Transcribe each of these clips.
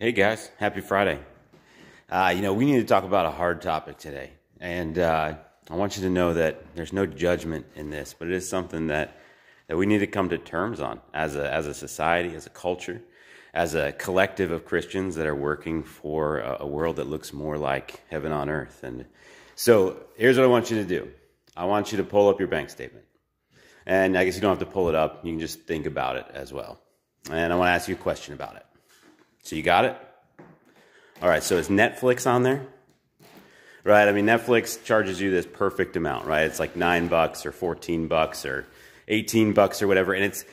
Hey guys, happy Friday. We need to talk about a hard topic today. And I want you to know that there's no judgment in this, but it is something that we need to come to terms on as a society, as a culture, as a collective of Christians that are working for a world that looks more like heaven on earth. And so here's what I want you to do. I want you to pull up your bank statement. And I guess you don't have to pull it up. You can just think about it as well. And I want to ask you a question about it. So you got it? All right, so is Netflix on there? Right, I mean, Netflix charges you this perfect amount, right? It's like $9 or $14 or $18 or whatever. And it's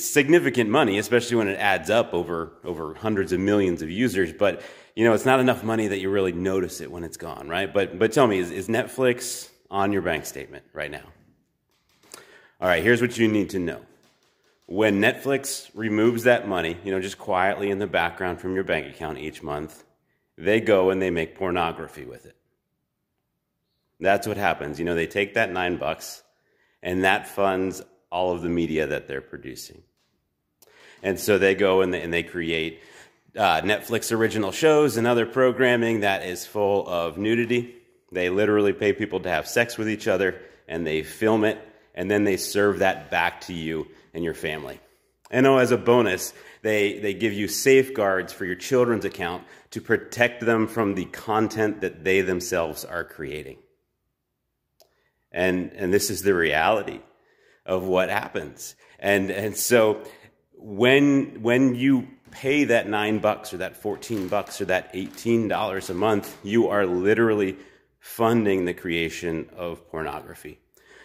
significant money, especially when it adds up over hundreds of millions of users. But, it's not enough money that you really notice it when it's gone, right? But tell me, is Netflix on your bank statement right now? All right, here's what you need to know. When Netflix removes that money, just quietly in the background from your bank account each month, they go and they make pornography with it. That's what happens. They take that $9 and that funds all of the media that they're producing. And so they go and they create Netflix original shows and other programming that is full of nudity. They literally pay people to have sex with each other and they film it and then they serve that back to you and your family. And as a bonus, they give you safeguards for your children's account to protect them from the content that they themselves are creating. And this is the reality of what happens. And so when you pay that $9 or that $14 or that $18 a month, you are literally funding the creation of pornography.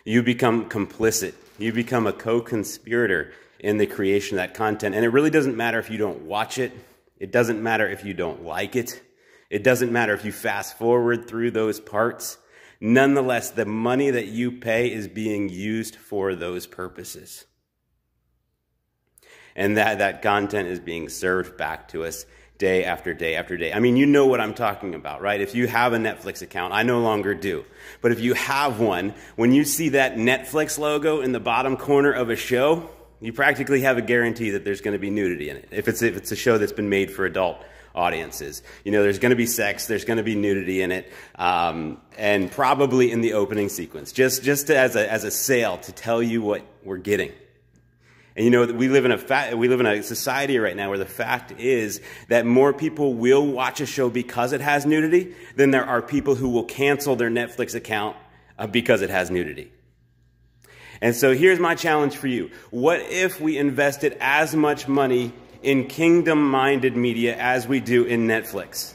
You become complicit. You become a co-conspirator in the creation of that content. And it really doesn't matter if you don't watch it. It doesn't matter if you don't like it. It doesn't matter if you fast forward through those parts. Nonetheless, the money that you pay is being used for those purposes. And that content is being served back to us day after day after day. I mean, you know what I'm talking about, right? If you have a Netflix account, I no longer do. But if you have one, when you see that Netflix logo in the bottom corner of a show, you practically have a guarantee that there's going to be nudity in it. If it's a show that's been made for adult audiences, there's going to be sex, there's going to be nudity in it, and probably in the opening sequence, just as a sale to tell you what we're getting. And we live in a society right now where the fact is that more people will watch a show because it has nudity than there are people who will cancel their Netflix account because it has nudity. And so here's my challenge for you. What if we invested as much money in kingdom-minded media as we do in Netflix?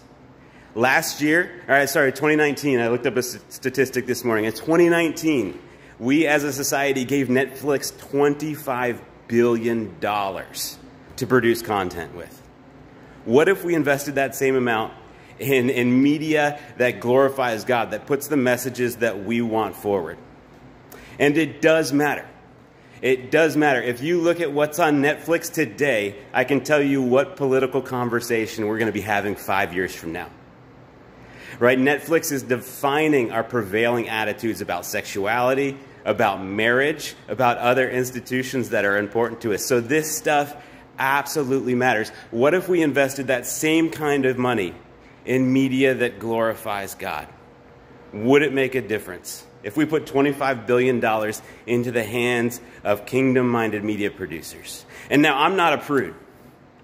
2019, I looked up a statistic this morning. In 2019, we as a society gave Netflix $25 billion to produce content with. What if we invested that same amount in media that glorifies God, that puts the messages that we want forward? And it does matter. It does matter. If you look at what's on Netflix today, I can tell you what political conversation we're going to be having 5 years from now. Right? Netflix is defining our prevailing attitudes about sexuality, about marriage, about other institutions that are important to us. So this stuff absolutely matters. What if we invested that same kind of money in media that glorifies God? Would it make a difference? If we put $25 billion into the hands of kingdom-minded media producers. And now, I'm not a prude.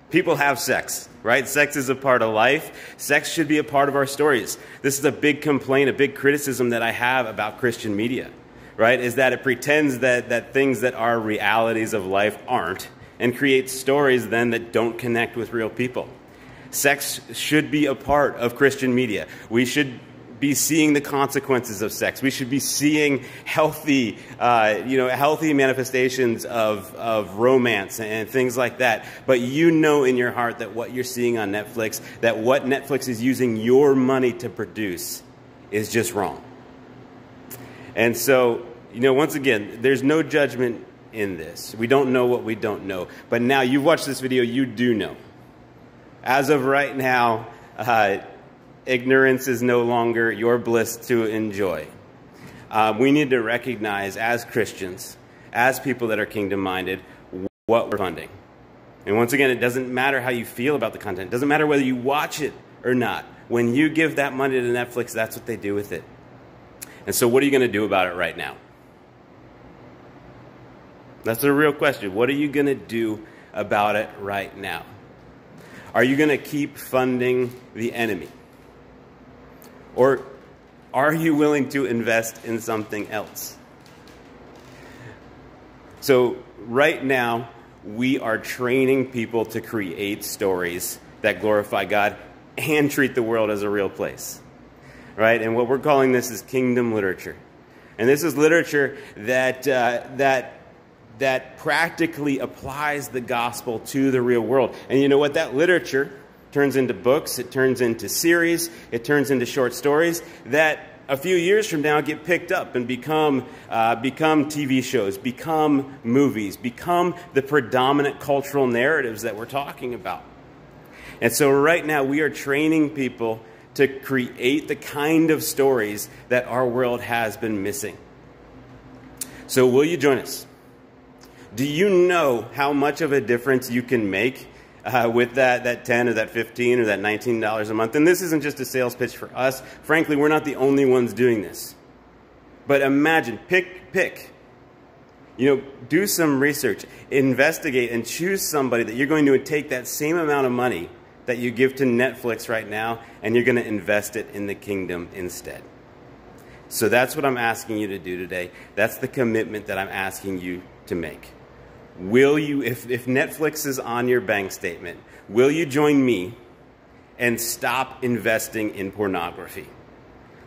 People have sex, right? Sex is a part of life. Sex should be a part of our stories. This is a big complaint, a big criticism that I have about Christian media, right? Is that it pretends that things that are realities of life aren't, and creates stories then that don't connect with real people. Sex should be a part of Christian media. We should be seeing the consequences of sex. We should be seeing healthy manifestations of romance and things like that. But in your heart that what you're seeing on Netflix, that what Netflix is using your money to produce is just wrong. And so, once again, there's no judgment in this. We don't know what we don't know. But now you've watched this video, you do know. As of right now, ignorance is no longer your bliss to enjoy. We need to recognize as Christians, as people that are kingdom-minded, what we're funding. And once again, it doesn't matter how you feel about the content. It doesn't matter whether you watch it or not. When you give that money to Netflix, that's what they do with it. And so what are you going to do about it right now? That's a real question. What are you going to do about it right now? Are you going to keep funding the enemy? Or are you willing to invest in something else? So right now, we are training people to create stories that glorify God and treat the world as a real place, right? And what we're calling this is kingdom literature. And this is literature that practically applies the gospel to the real world. And you know what? That literature turns into books, it turns into series, it turns into short stories that a few years from now get picked up and become TV shows, become movies, become the predominant cultural narratives that we're talking about. And so right now we are training people to create the kind of stories that our world has been missing. So will you join us? Do you know how much of a difference you can make with that 10 or that 15 or that $19 a month? And this isn't just a sales pitch for us. Frankly, we're not the only ones doing this. But imagine, pick. You know, do some research, investigate, and choose somebody that you're going to take that same amount of money that you give to Netflix right now, and you're going to invest it in the kingdom instead. So that's what I'm asking you to do today. That's the commitment that I'm asking you to make. Will you, if Netflix is on your bank statement, will you join me and stop investing in pornography?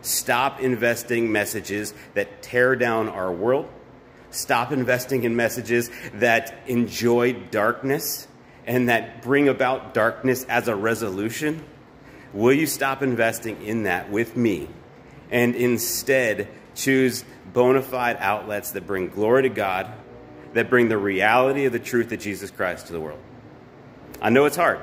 Stop investing messages that tear down our world. Stop investing in messages that enjoy darkness and that bring about darkness as a resolution. Will you stop investing in that with me and instead choose bona fide outlets that bring glory to God, that bring the reality of the truth of Jesus Christ to the world? I know it's hard,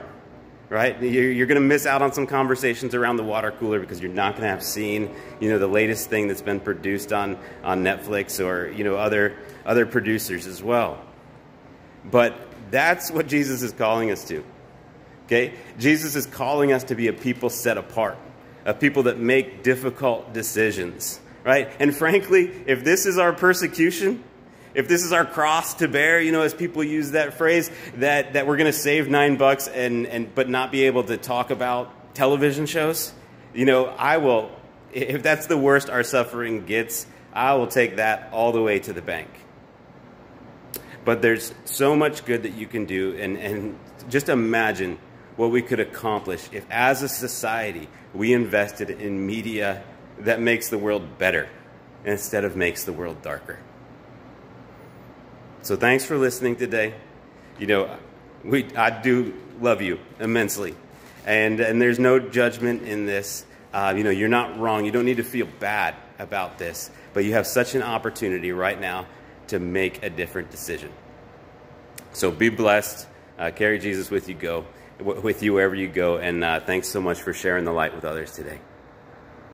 right? You're going to miss out on some conversations around the water cooler because you're not going to have seen, you know, the latest thing that's been produced on Netflix or, you know, other producers as well. But that's what Jesus is calling us to, okay? Jesus is calling us to be a people set apart, a people that make difficult decisions, right? And frankly, if this is our persecution, if this is our cross to bear, you know, as people use that phrase, that we're going to save $9 but not be able to talk about television shows, you know, I will, if that's the worst our suffering gets, I will take that all the way to the bank. But there's so much good that you can do, and just imagine what we could accomplish if, as a society, we invested in media that makes the world better instead of makes the world darker. So thanks for listening today. You know, I do love you immensely, and there's no judgment in this. You know, you're not wrong. You don't need to feel bad about this, but you have such an opportunity right now to make a different decision. So be blessed. Carry Jesus with you wherever you go, and thanks so much for sharing the light with others today.